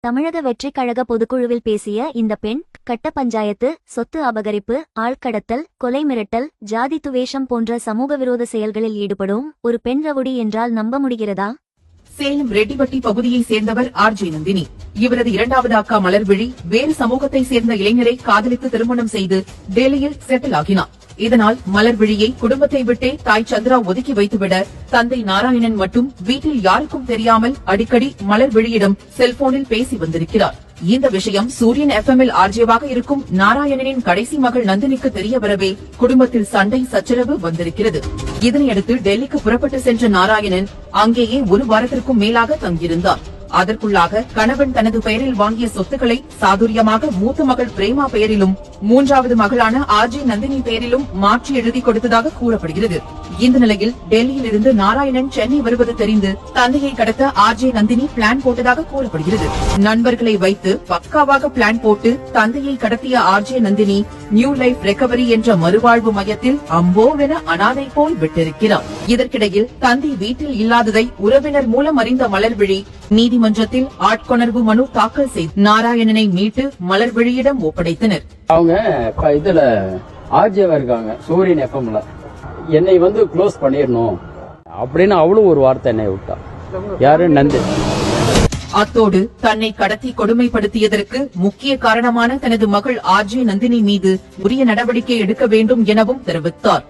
தமிழக வெற்றிக் கழக பொதுக்குழுவில் பேசிய இந்த பெண் கட்ட பஞ்சாயத்து, சொத்து அபகரிப்பு, ஆள்கடத்தல், கொலை மிரட்டல், ஜாதி துவேஷம் போன்ற சமூக விரோத செயல்களில் ஈடுபடும் ஒரு பெண் ரவுடி என்றால் நம்ப முடிகிறதா? சேலம் ரெட்டிப்பட்டி பகுதியை சேர்ந்தவர் ஆர்ஜே நந்தினி. இவரது இரண்டாவது அக்கா மலர்விழி வேறு சமூகத்தை சேர்ந்த இளைஞரை காதலித்து திருமணம் செய்து டெல்லியில் செட்டில் ஆகினார். இதனால் மலர்விழியை குடும்பத்தை விட்டே தாய் சந்திரா ஒதுக்கி வைத்துவிட தந்தை நாராயணன் மட்டும் வீட்டில் யாருக்கும் தெரியாமல் அடிக்கடி மலர்விழியிடம் செல்போனில் பேசி வந்திருக்கிறார். இந்த விஷயம் சூரியன் எஃப்எம்மில் ஆர்ஜேவாக இருக்கும் நாராயணனின் கடைசி மகள் நந்தினிக்கு தெரிய வரவே குடும்பத்தில் சண்டை சச்சரவு வந்திருக்கிறது. இதனையடுத்து டெல்லிக்கு புறப்பட்டு சென்ற நாராயணன் அங்கேயே ஒரு வாரத்திற்கும் மேலாக தங்கியிருந்தார். அதற்குள்ளாக கணவன் தனது பெயரில் வாங்கிய சொத்துக்களை சாதுரியமாக மூத்த மகள் பிரேமா பெயரிலும் மூன்றாவது மகளான ஆர்ஜே நந்தினி பெயரிலும் மாற்றி எழுதி கொடுத்ததாக கூறப்படுகிறது. இந்த நிலையில் டெல்லியில் இருந்து நாராயணன் சென்னை வருவது தெரிந்து தந்தையை கடத்த ஆர்ஜே நந்தினி பிளான் போட்டதாக கூறப்படுகிறது. நண்பர்களை வைத்து பக்காவாக பிளான் போட்டு தந்தையை கடத்திய RJ Nandini new life recovery என்ற மறுவாழ்வு மையத்தில் அம்போவென அனாதை போல் விட்டிருக்கிறார். இதற்கிடையில் தந்தை வீட்டில் இல்லாததை உறவினர் மூலம் அறிந்த மலர்விழி நீதிமன்றத்தில் ஆட்கொணர்வு மனு தாக்கல் செய்து நாராயணனை மீட்டு மலர்விழியிடம் ஒப்படைத்தனர். அவங்க இதுல ஆர்ஜேவா இருக்காங்க சூரியன் எஃப்எம்ல. என்னை க்ளோஸ் பண்ணிடணும் அப்படின்னு அவளும் ஒரு வார்த்தை என்னை விட்டா. யாரு? நந்தினி. அத்தோடு தன்னை கடத்தி கொடுமைப்படுத்தியதற்கு முக்கிய காரணமான தனது மகள் ஆர்ஜே நந்தினி மீது உரிய நடவடிக்கை எடுக்க வேண்டும் எனவும் தெரிவித்தார்.